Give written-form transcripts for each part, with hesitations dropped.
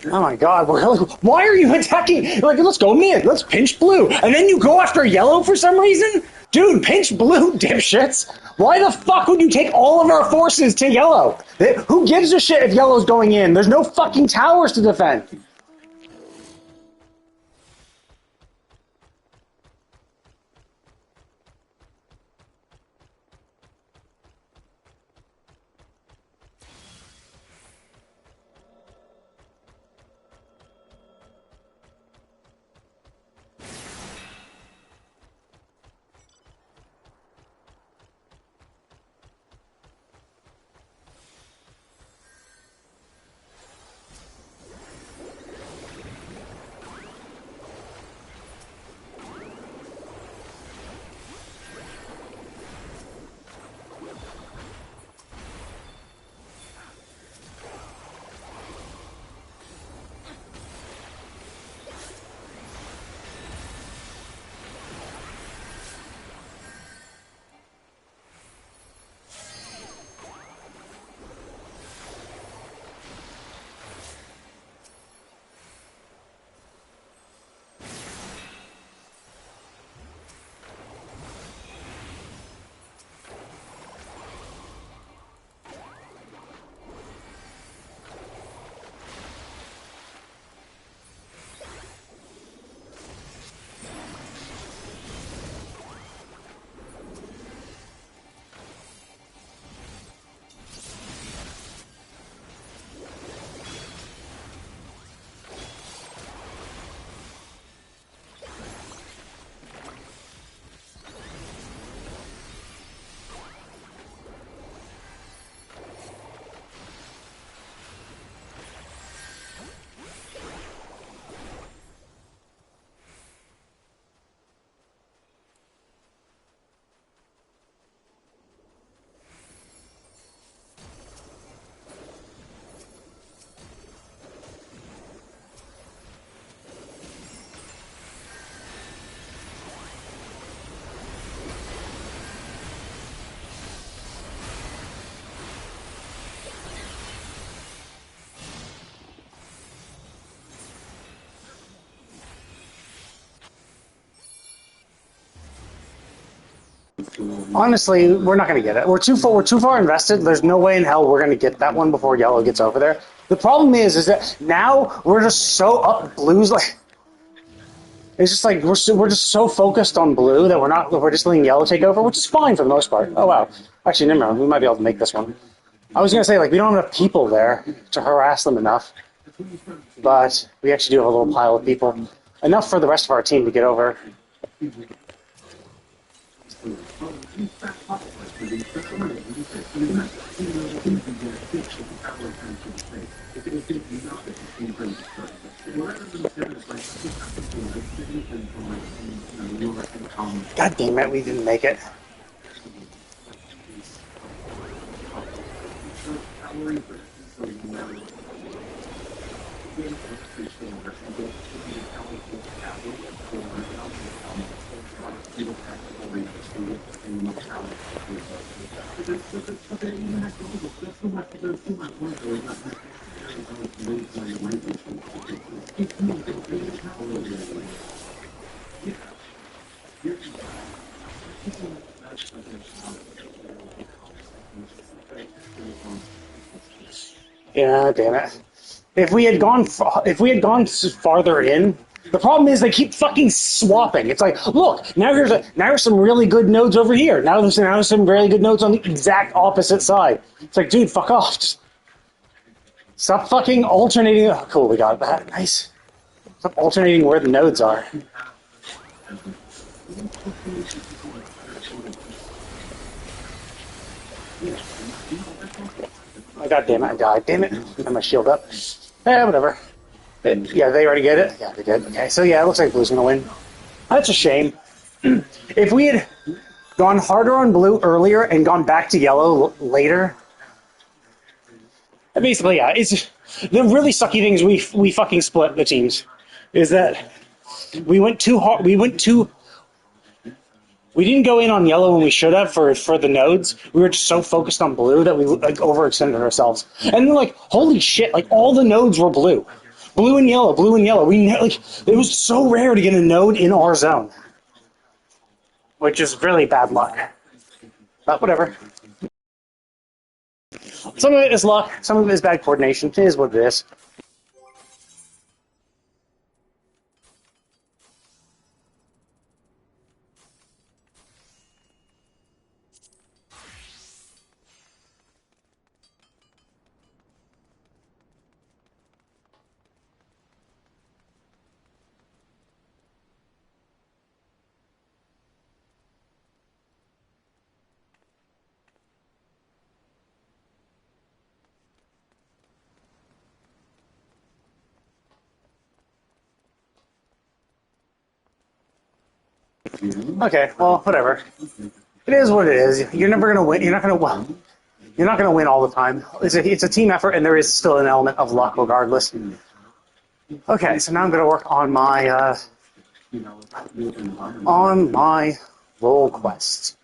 Oh my god, why are you attacking? You're like, let's go mid, let's pinch blue. And then you go after yellow for some reason? Dude, pinch blue, dipshits. Why the fuck would you take all of our forces to yellow? Who gives a shit if yellow's going in? There's no fucking towers to defend. Honestly, we're not going to get it. We're too far invested. There's no way in hell we're going to get that one before yellow gets over there. The problem is that now we're just so up blues. Like, it's just like we're just so focused on blue that we're just letting yellow take over, which is fine for the most part. Oh wow, actually, never mind. We might be able to make this one. I was going to say, like, we don't have enough people there to harass them enough, but we actually do have a little pile of people, enough for the rest of our team to get over. God damn it, we didn't make it. Yeah, damn it. If we had gone farther in, the problem is they keep fucking swapping. It's like, look, now there's some really good nodes over here. Now there's some really good nodes on the exact opposite side. It's like, dude, fuck off. Just stop fucking alternating. Oh, cool, we got that. Nice. Stop alternating where the nodes are. Oh, God damn it, I died. Damn it. I have my shield up. Whatever. Yeah, they already get it? Yeah, they did. Okay, so yeah, it looks like blue's going to win. That's a shame. If we had gone harder on blue earlier and gone back to yellow later... Basically, yeah, it's the really sucky things we fucking split the teams. Is that we went too hard... We didn't go in on yellow when we should have for the nodes. We were just so focused on blue that we like overextended ourselves. And then, like, holy shit, like all the nodes were blue. Blue and yellow, blue and yellow. Like it was so rare to get a node in our zone, which is really bad luck. But whatever. Some of it is luck, some of it is bad coordination. It is what it is. Okay, well, whatever. It is what it is. You're never gonna win. You're not gonna win. You're not gonna win all the time. It's a team effort, and there is still an element of luck, regardless. Okay, so now I'm gonna work on my role quest.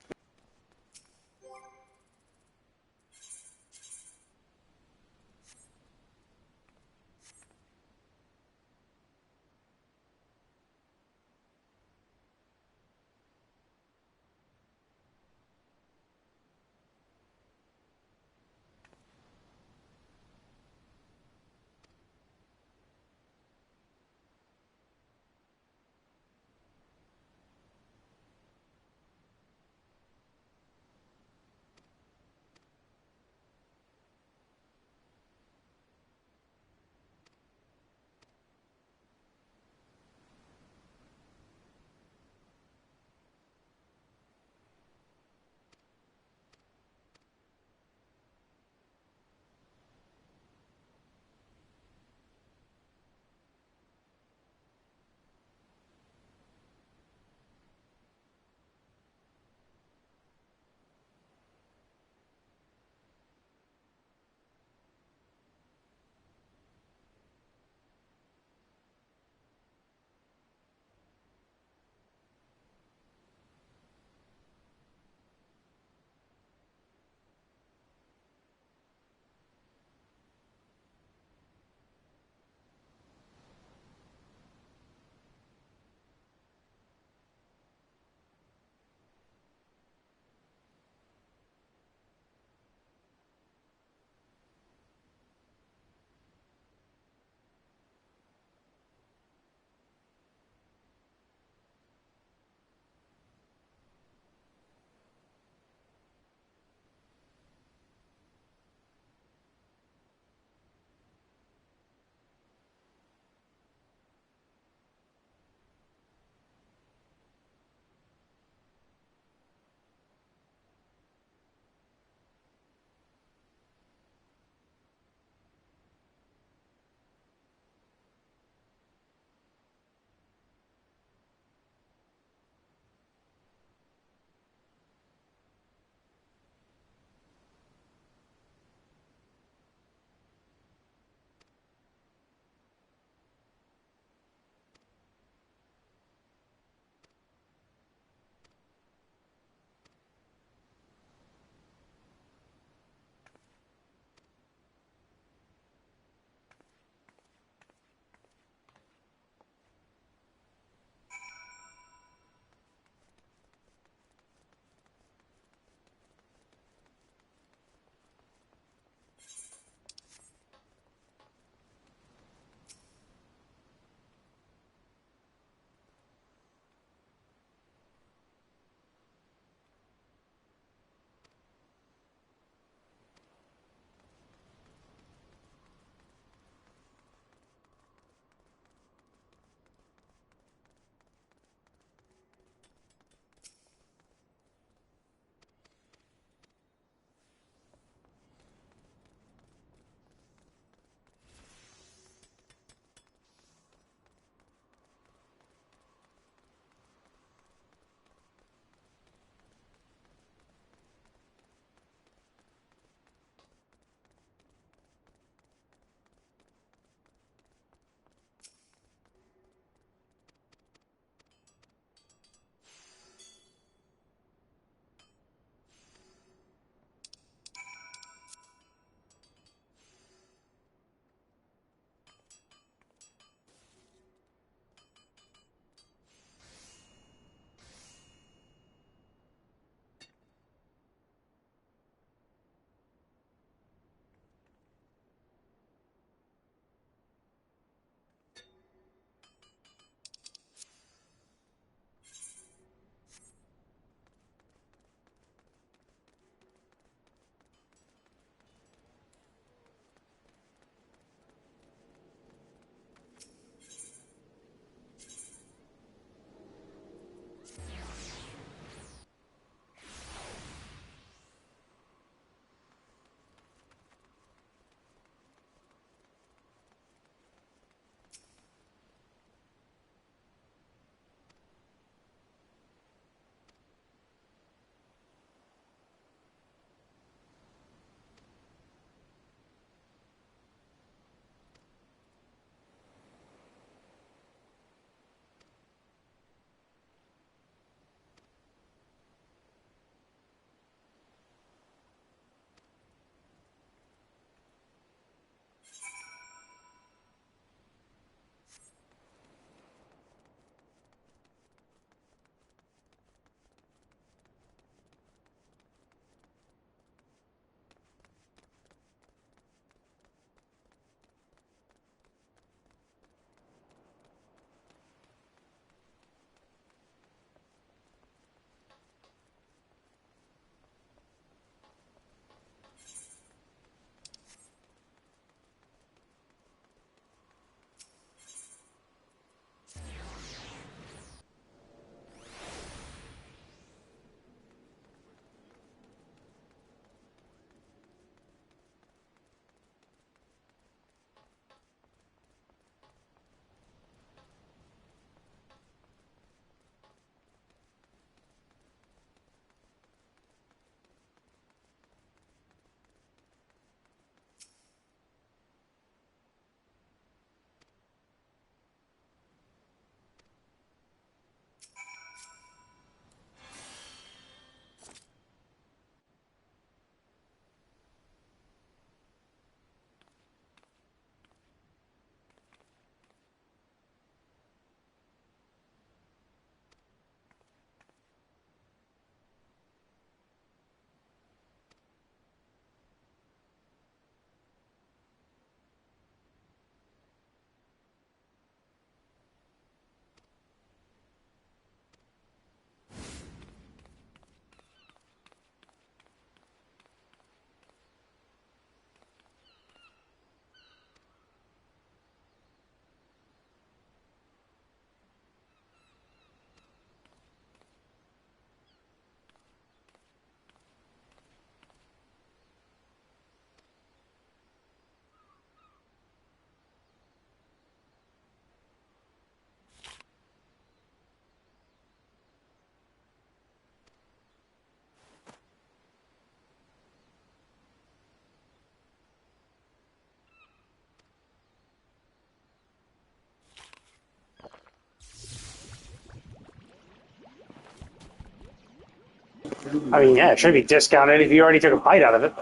I mean, yeah, it should be discounted if you already took a bite out of it.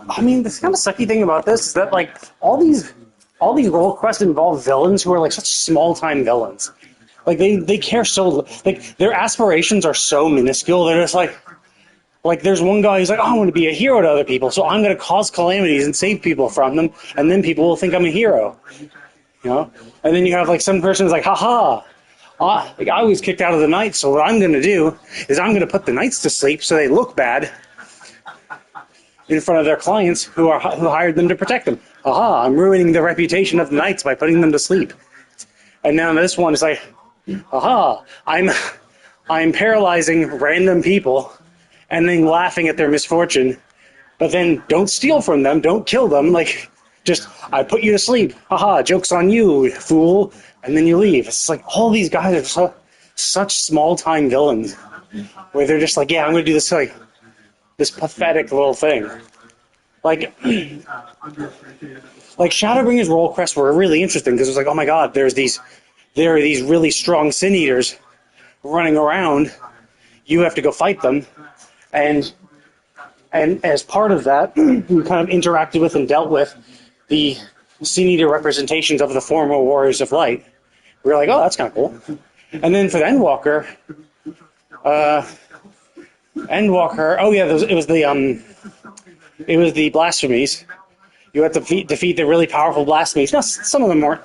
I mean, the kind of sucky thing about this is that like all these role quests involve villains who are like such small time villains. Like they care so like their aspirations are so minuscule. They're just like there's one guy who's like, oh, I want to be a hero to other people, so I'm going to cause calamities and save people from them, and then people will think I'm a hero. You know, and then you have like some person who's like, haha. Like, I was kicked out of the Knights, so what I'm going to do is I'm going to put the Knights to sleep so they look bad in front of their clients who hired them to protect them. Aha, I'm ruining the reputation of the Knights by putting them to sleep. And now this one is like, aha, I'm paralyzing random people and then laughing at their misfortune. But then don't steal from them, don't kill them, like just I put you to sleep. Haha, joke's on you, fool. And then you leave. It's like all these guys are such small time villains where they're just like, yeah, I'm gonna do this like this pathetic little thing. Like Shadowbringers role quests were really interesting because it was like, oh my god, there are these really strong Sin Eaters running around. You have to go fight them, and as part of that, we kind of interacted with and dealt with the Sin Eater representations of the former Warriors of Light. We were like, oh, that's kind of cool. And then for the Endwalker, oh yeah, it was the blasphemies. You had to defeat the really powerful blasphemies. Now, some of them weren't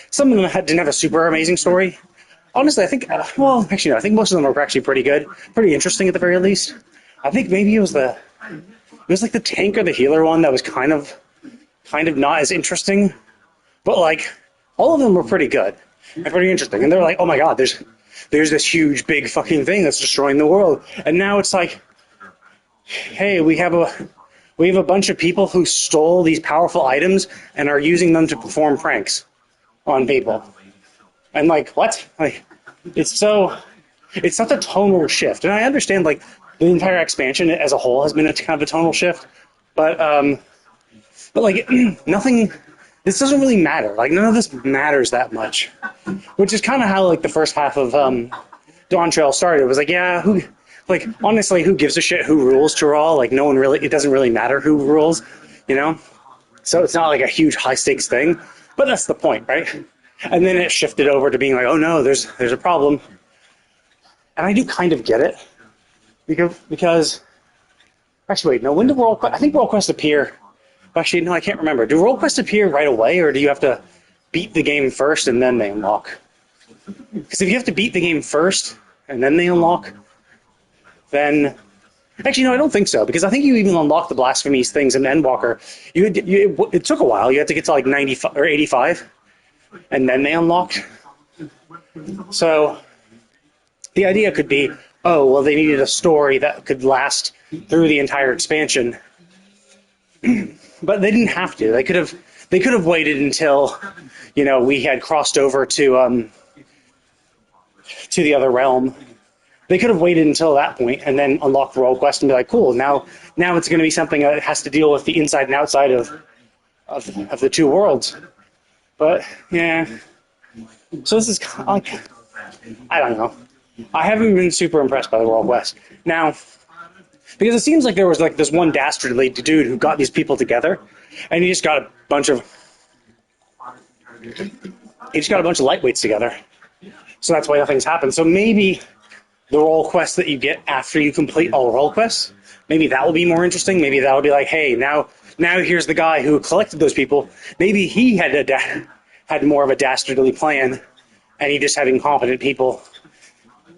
some of them didn't have a super amazing story. Honestly, I think actually no, I think most of them were actually pretty good, pretty interesting at the very least. I think maybe it was like the tank or the healer one that was kind of not as interesting, but like all of them were pretty good and pretty interesting. And they're like, oh my god, there's this huge big fucking thing that's destroying the world, and now it's like, hey, we have a bunch of people who stole these powerful items and are using them to perform pranks on people. And like, what? Like, it's such a tonal shift. And I understand like the entire expansion as a whole has been a kind of a tonal shift, but like nothing. This doesn't really matter. Like none of this matters that much, which is kind of how like the first half of Dawn Trail started. It was like, yeah, honestly, who gives a shit who rules Tyrol? Like, no one really, it doesn't really matter who rules, you know? So it's not like a huge high stakes thing, but that's the point, right? And then it shifted over to being like, oh no, there's a problem. And I do kind of get it. Because actually, wait, no, when do World Quest, I think World Quest appear, actually, no, I can't remember. Do World Quest appear right away, or do you have to beat the game first and then they unlock? Because if you have to beat the game first and then they unlock, then actually no, I don't think so, because I think you even unlock the blasphemies things in Endwalker. It took a while. You had to get to like 95 or 85, and then they unlocked. So the idea could be, oh well, they needed a story that could last through the entire expansion, but they didn't have to. They could have waited until we had crossed over to the other realm. They could have waited until that point and then unlock the role quest and be like, cool, now it's going to be something that has to deal with the inside and outside of the two worlds. But, yeah. So this is like, I don't know. I haven't been super impressed by the World Quest. Now, because it seems like there was like this one dastardly dude who got these people together, and he just got a bunch of He just got a bunch of lightweights together. So that's why nothing's happened. So maybe the role quest that you get after you complete all role quests, maybe that will be more interesting. Maybe that will be like, hey, now here's the guy who collected those people. Maybe he had more of a dastardly plan, and he just had incompetent people.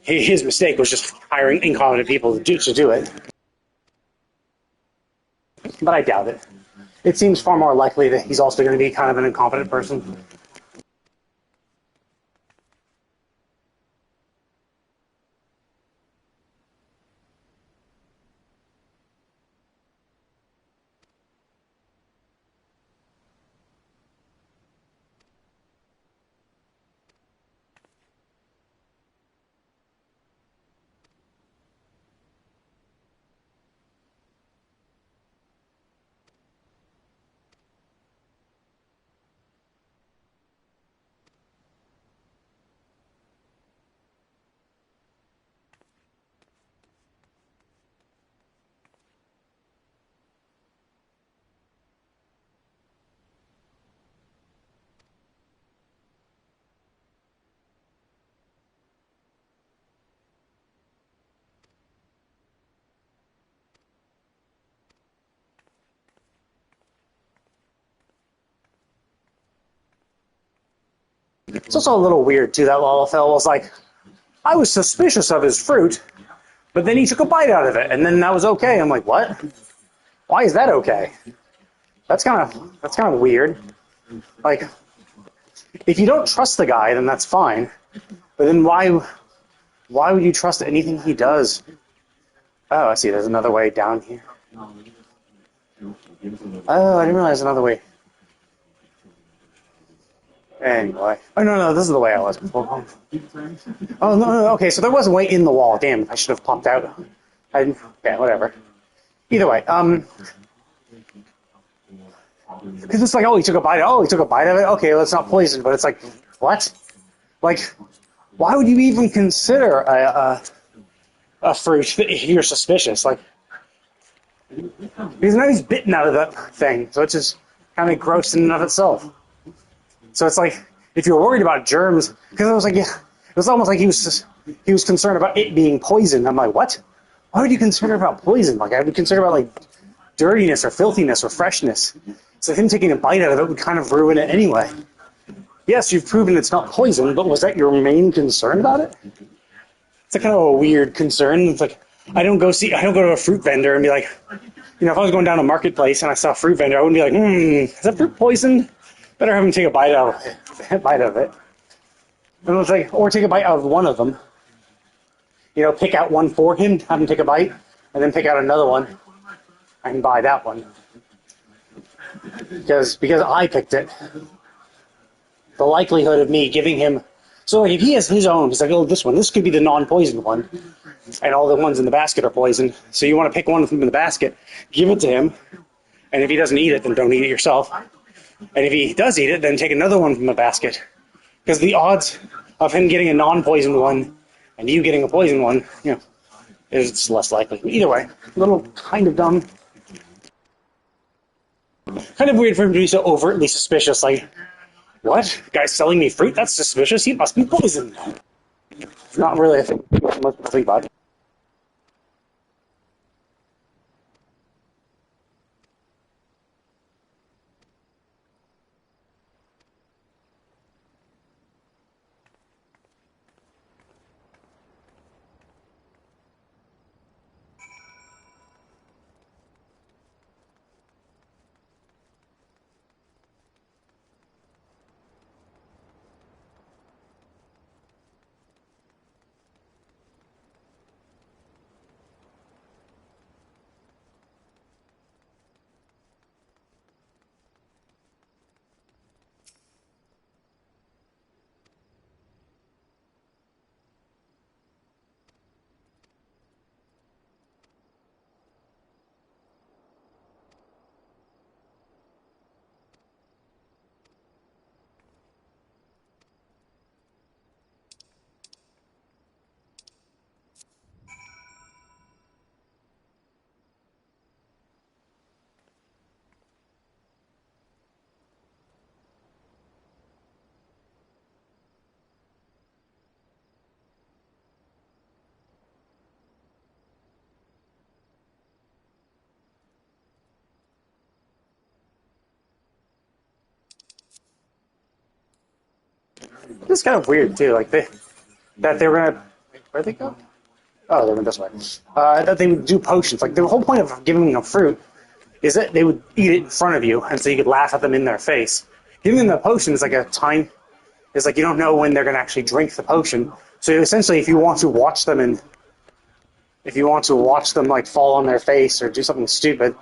His mistake was just hiring incompetent people to do it. But I doubt it. It seems far more likely that he's also going to be kind of an incompetent person. It's also a little weird, too, that Lalafell was like, I was suspicious of his fruit, but then he took a bite out of it, and then that was okay. I'm like, what? Why is that okay? That's kind of weird. Like, if you don't trust the guy, then that's fine. But then why would you trust anything he does? Oh, I see. There's another way down here. Oh, I didn't realize another way. Anyway. Oh, no, this is the way I was before. Oh, no, okay, so there was a way in the wall. Damn, I should have popped out. Yeah, whatever. Either way, because it's like, oh, he took a bite. Oh, he took a bite of it. Okay, well, it's not poison, but it's like, what? Like, why would you even consider a fruit that you're suspicious? Like, because now he's bitten out of that thing, so it's just kind of gross in and of itself. So it's like, if you're worried about germs, because I was like, yeah, it was almost like he was concerned about it being poison. I'm like, what? Why would you concern about poison? Like, I would concern about like dirtiness or filthiness or freshness. So him taking a bite out of it would kind of ruin it anyway. Yes, you've proven it's not poison, but was that your main concern about it? It's a kind of a weird concern. It's like, I don't go to a fruit vendor and be like, if I was going down a marketplace and I saw a fruit vendor, I wouldn't be like, is that fruit poisoned? Better have him take a bite out of it. And it's like, or take a bite out of one of them. Pick out one for him, have him take a bite, and then pick out another one and buy that one. Because I picked it. The likelihood of me giving him... So like if he has his own, he's like, oh, this could be the non-poisoned one. And all the ones in the basket are poisoned. So you want to pick one of them in the basket, give it to him, and if he doesn't eat it, then don't eat it yourself. And if he does eat it, then take another one from the basket. Because the odds of him getting a non-poisoned one and you getting a poisoned one, is less likely. Either way, a little kind of dumb. Kind of weird for him to be so overtly suspicious, like, what? Guy's selling me fruit? That's suspicious. He must be poisoned. It's not really a thing most people think about. It's kind of weird too. Like they were gonna. Where'd they go? Oh, they went this way. That they would do potions. Like the whole point of giving them fruit is that they would eat it in front of you, and so you could laugh at them in their face. Giving them the potion is like a time. It's like you don't know when they're gonna actually drink the potion. So essentially, if you want to watch them and if you want to watch them like fall on their face or do something stupid,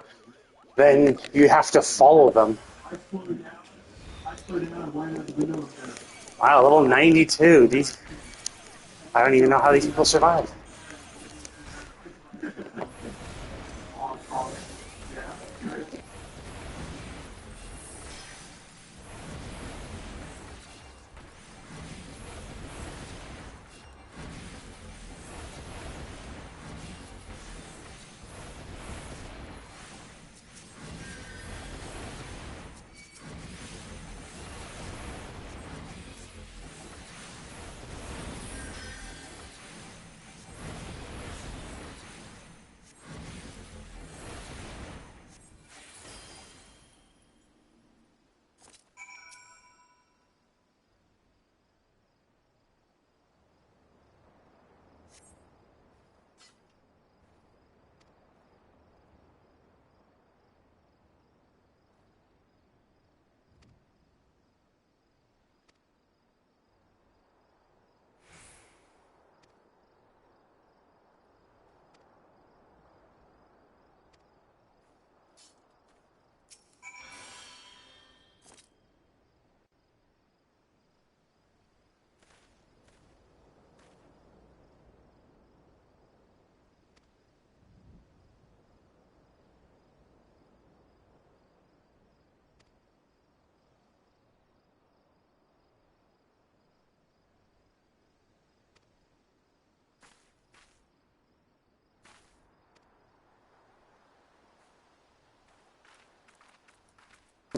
then you have to follow them. Wow, level 92. These I don't even know how these people survive.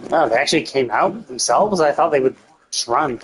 Oh, they actually came out themselves? I thought they would just run.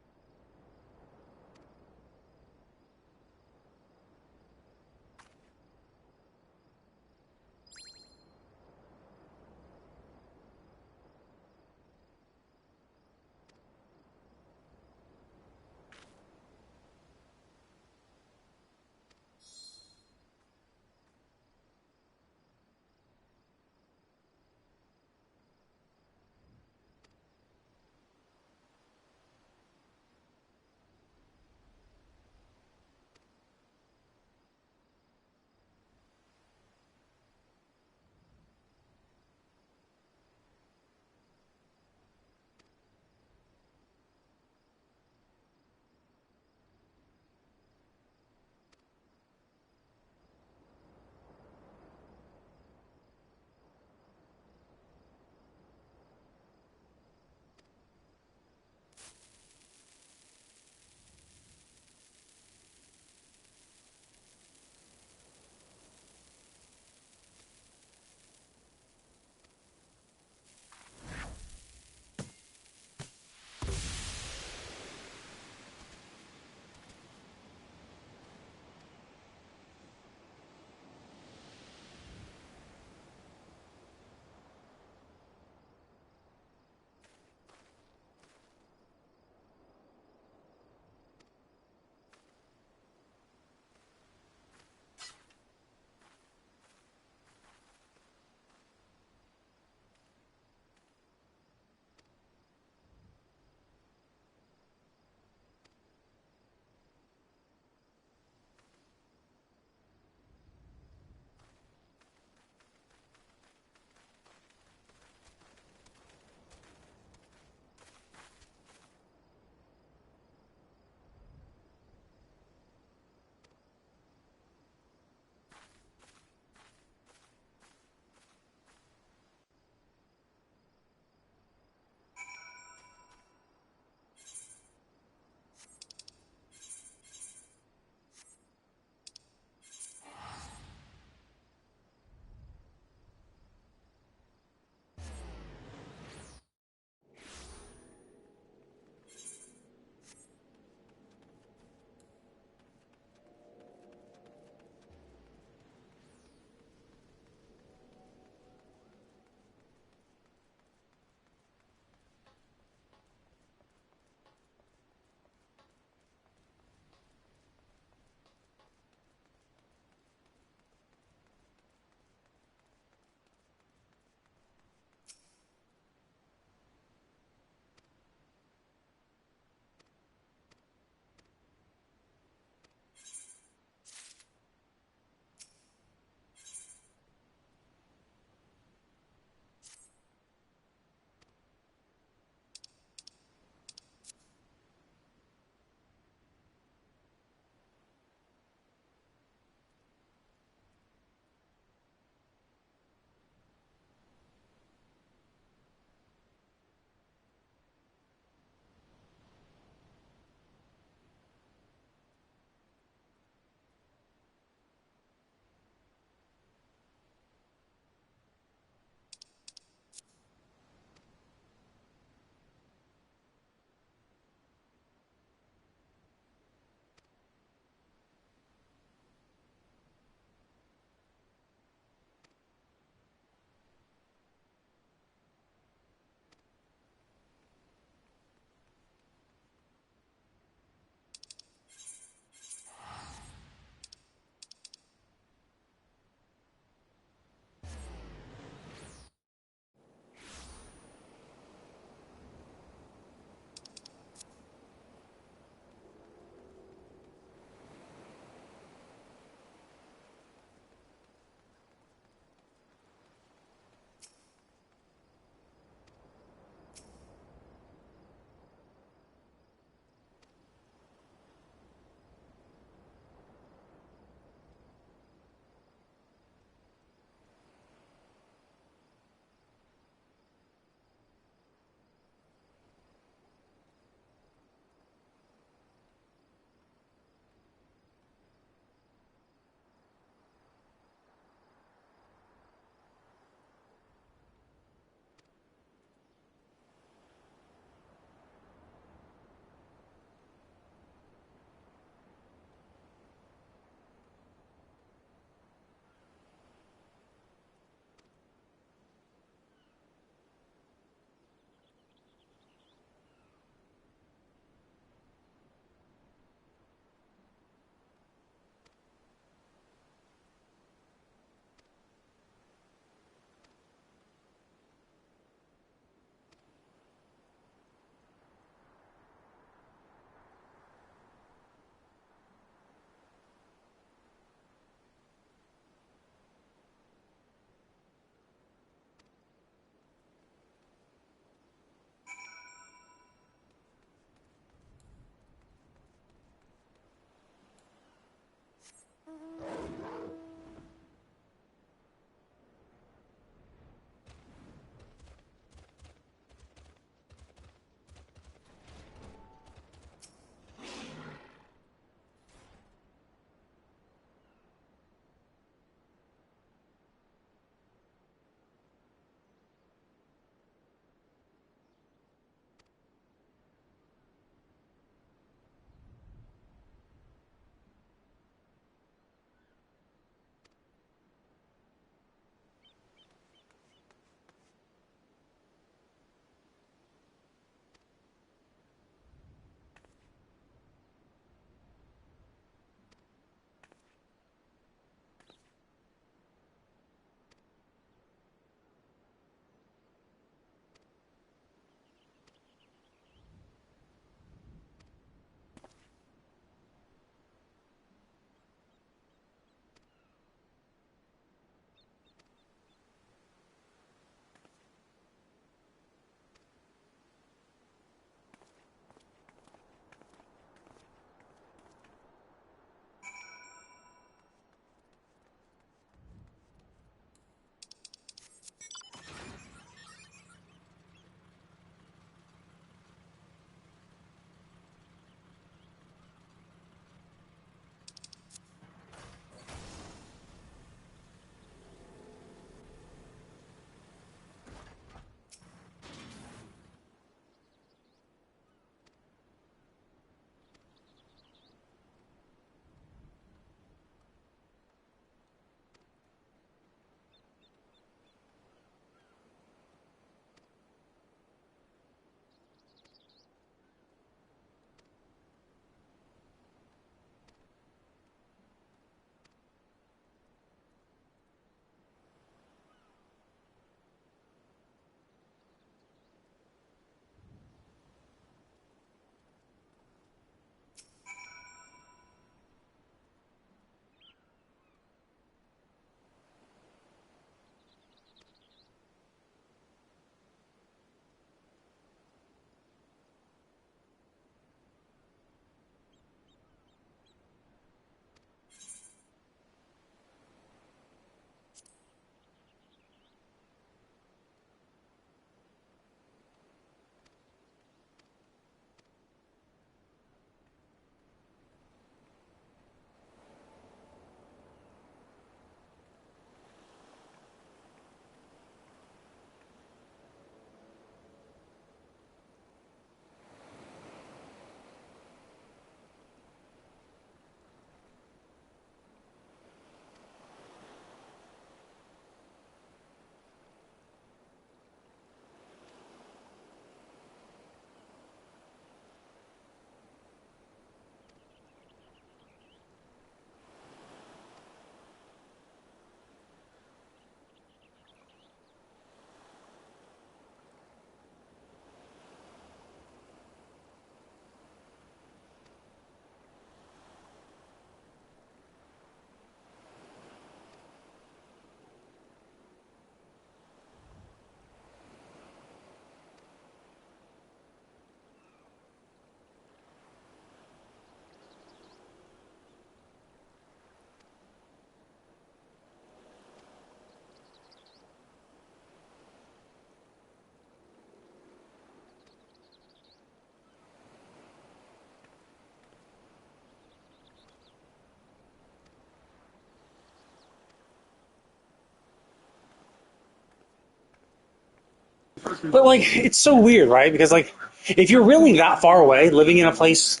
But like, it's so weird, right? Because like, if you're really that far away, living in a place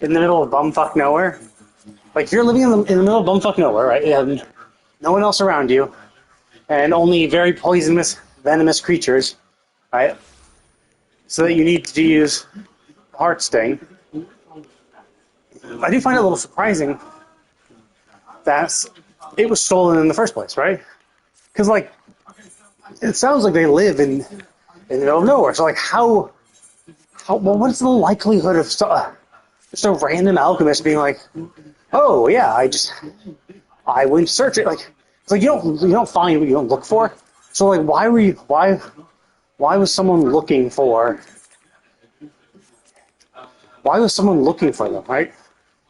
in the middle of bumfuck nowhere, like if you're living in the middle of bumfuck nowhere, right, and no one else around you, and only very poisonous, venomous creatures, right? So that you need to use heart sting. I do find it a little surprising that it was stolen in the first place, right? Because like, it sounds like they live in the middle of nowhere. So like, well, what's the likelihood of just a random alchemist being like, oh yeah, I went search it. Like, it's like you don't find what you don't look for. So like, why was someone looking for? Why was someone looking for them, right?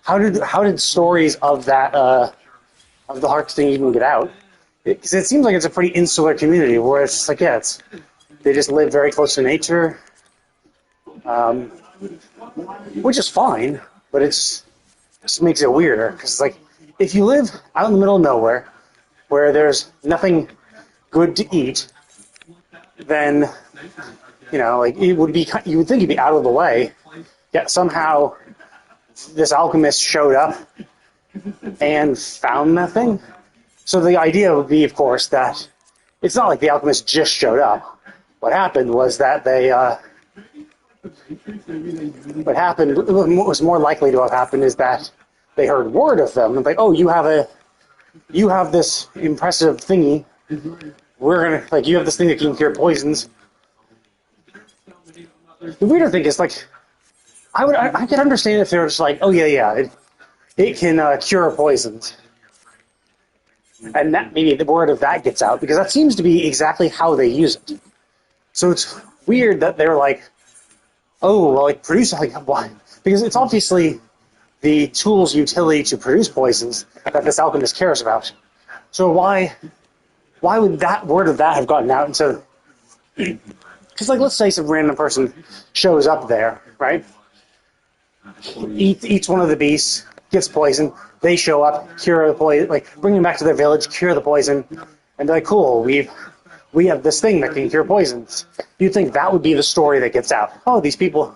how did stories of that of the Harks thing even get out? Because it seems like it's a pretty insular community where it's just like, yeah, they just live very close to nature, um, which is fine, but just makes it weirder because like if you live out in the middle of nowhere where there's nothing good to eat, then like it would be, you would think you'd be out of the way, yet somehow this alchemist showed up and found nothing. So the idea would be, of course, that it's not like the alchemist just showed up. What happened was that what happened, what was more likely to have happened is that they heard word of them, and like, oh, you have this impressive thingy. We're gonna, like, you have this thing that can cure poisons. The weirder thing is, like, I could understand if they were just like, oh yeah, it can cure poisons, and that maybe the word of that gets out because that seems to be exactly how they use it. So it's weird that they're like, oh, well, like produce, like, why? Because it's obviously the tool's utility to produce poisons that this alchemist cares about. So why would that word of that have gotten out? And so, because like, let's say some random person shows up there, right? Eats one of the beasts, gets poisoned. They show up, cure the poison, like bring them back to their village, cure the poison, and they're like, cool, we have this thing that can cure poisons. You'd think that would be the story that gets out. Oh, these people,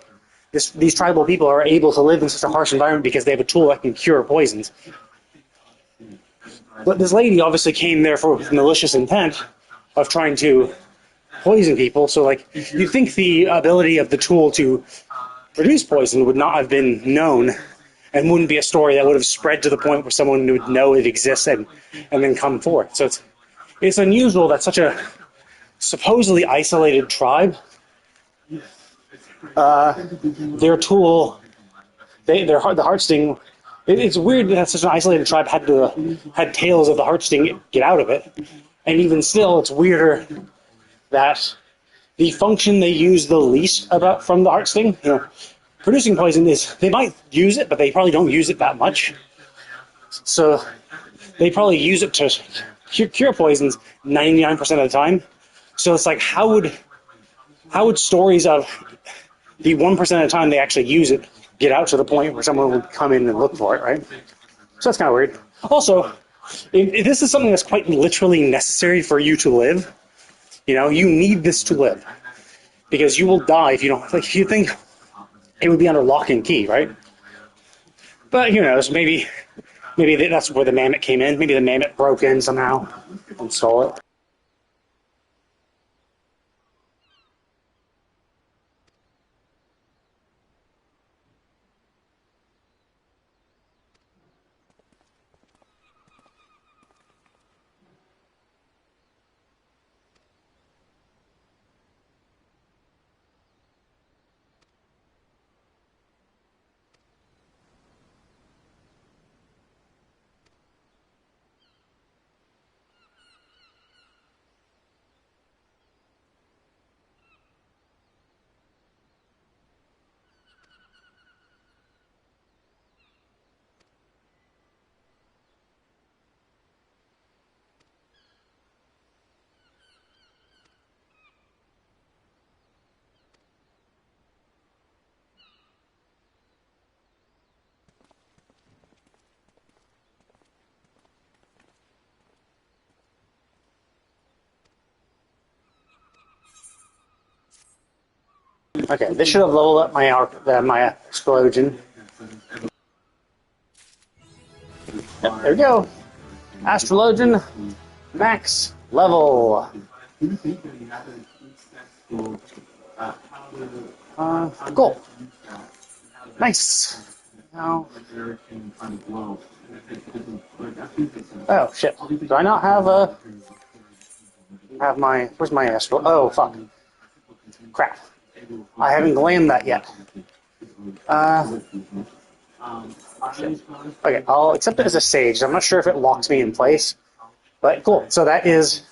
these tribal people are able to live in such a harsh environment because they have a tool that can cure poisons. But this lady obviously came there for malicious intent of trying to poison people. So, like, you think the ability of the tool to produce poison would not have been known and wouldn't be a story that would have spread to the point where someone would know it exists and then come forth. So it's unusual that such a supposedly isolated tribe, their tool, the Heartsting. It's weird that such an isolated tribe had tales of the Heartsting get out of it, and even still, it's weirder that the function they use the least about from the Heartsting, producing poison is they might use it, but they probably don't use it that much. So they probably use it to cure poisons 99% of the time. So it's like, how would stories of the 1% of the time they actually use it get out to the point where someone would come in and look for it, right? So that's kind of weird. Also, if this is something that's quite literally necessary for you to live, you need this to live. Because you will die if you don't, like, if you think it would be under lock and key, right? But who knows, maybe that's where the mammoth came in. Maybe the mammoth broke in somehow and stole it. Okay, this should have leveled up my explosion. Yep, there we go. Astrologian, max level. Cool. Nice. Now. Oh shit. Do I not have my? Where's my astral? Oh fuck. Crap. I haven't glammed that yet. Okay, I'll accept it as a sage. I'm not sure if it locks me in place, but cool. So that is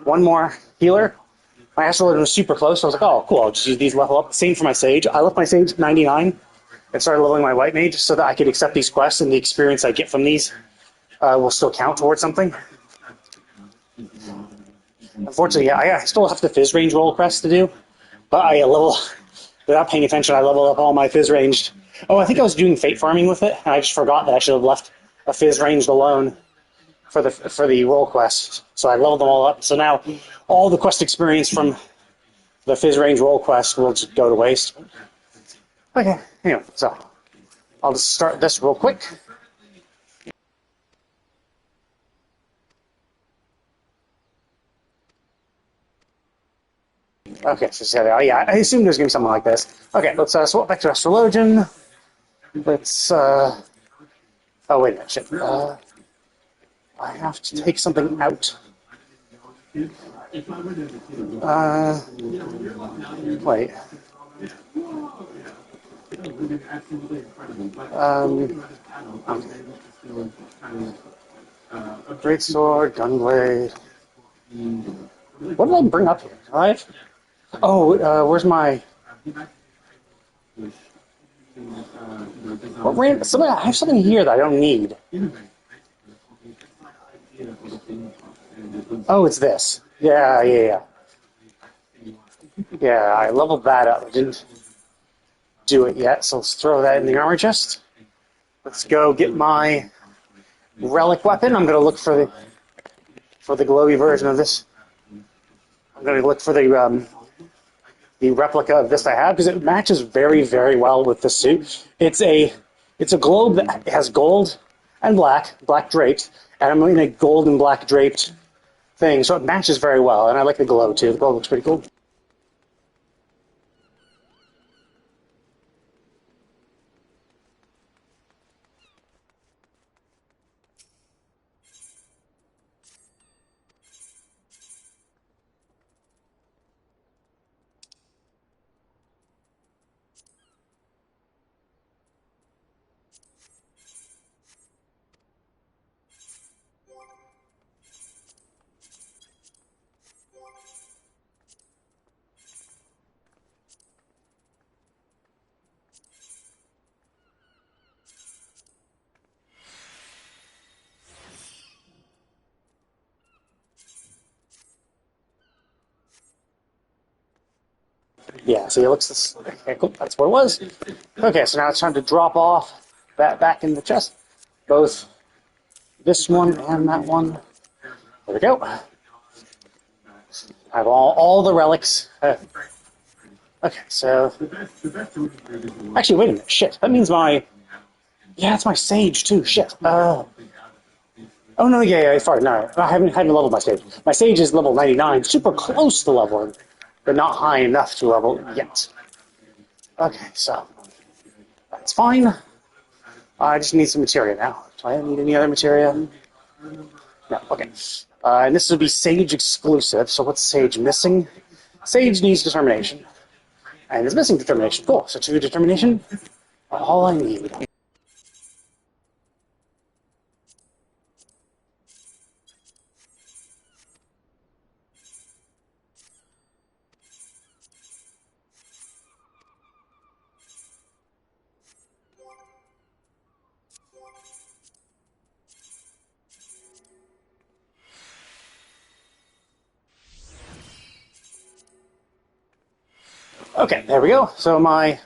one more healer. My astrologian was super close, so I was like, oh, cool, I'll just use these level up. Same for my sage. I left my sage 99. and started leveling my white mage so that I could accept these quests, and the experience I get from these will still count towards something. Unfortunately, yeah, I still have the Fizz range roll quest to do, but I level without paying attention. I leveled up all my Fizz ranged. Oh, I think I was doing fate farming with it, and I just forgot that I should have left a Fizz ranged alone for the roll quest. So I leveled them all up. So now all the quest experience from the Fizz range roll quest will just go to waste. Okay, anyway, so I'll just start this real quick. Okay, so yeah, I assume there's going to be something like this. Okay, let's swap back to Astrologian. Let's, oh, wait a minute, shit. I have to take something out. Wait. Great sword, gunblade. What did I bring up here? Right? Oh, where's my? What ran? Something. I have something here that I don't need. Oh, it's this. Yeah. Yeah, I leveled that up. I didn't do it yet, so let's throw that in the armor chest. Let's go get my relic weapon. I'm going to look for the glowy version of this. I'm going to look for the replica of this I have because it matches very, very well with the suit. It's a globe that has gold and black draped, and I'm in a gold and black draped thing, so it matches very well. And I like the glow too. The glow looks pretty cool. Yeah, see, it looks this. Okay, cool. That's what it was. Okay, so now it's time to drop off that back in the chest. Both this one and that one. There we go. I have all the relics. Okay, so actually, wait a minute. Shit, that means my it's my sage too. Shit. Oh no, yeah, sorry, no, I haven't leveled my sage. My sage is level 99, super close to leveling, but not high enough to level yet. Okay, so that's fine. I just need some materia now. Do I need any other materia? No, okay. And this would be Sage exclusive, so what's Sage missing? Sage needs determination. And it's missing determination. Cool, so 2 determination, all I need. Okay, there we go. So my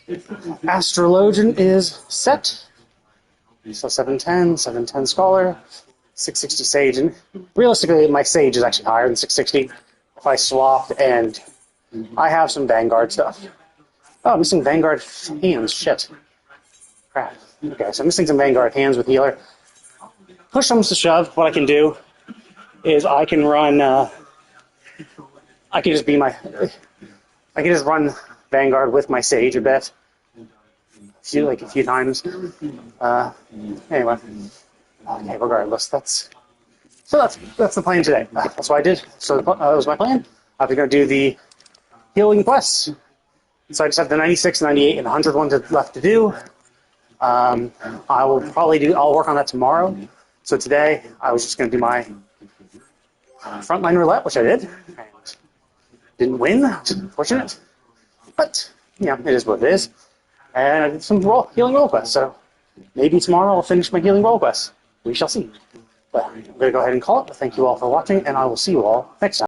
Astrologian is set. So 710 Scholar, 660 Sage, and realistically my Sage is actually higher than 660 if I swapped, and I have some Vanguard stuff. Oh, I'm missing Vanguard hands, shit. Crap. Okay, so I'm missing some Vanguard hands with healer. Push comes to shove, what I can do is I can run, I can just run Vanguard with my Sage a bit. A few times. Anyway. Okay, regardless, that's the plan today. That's what I did. So that was my plan. I'm going to do the healing quests. So I just have the 96, 98, and 100 ones left to do. I'll work on that tomorrow. So today, I was just going to do my Frontline Roulette, which I did. And didn't win, which is unfortunate. But, it is what it is. and I did some healing roll quests. So maybe tomorrow I'll finish my healing roll quest. We shall see. But I'm going to go ahead and call it. Thank you all for watching, and I will see you all next time.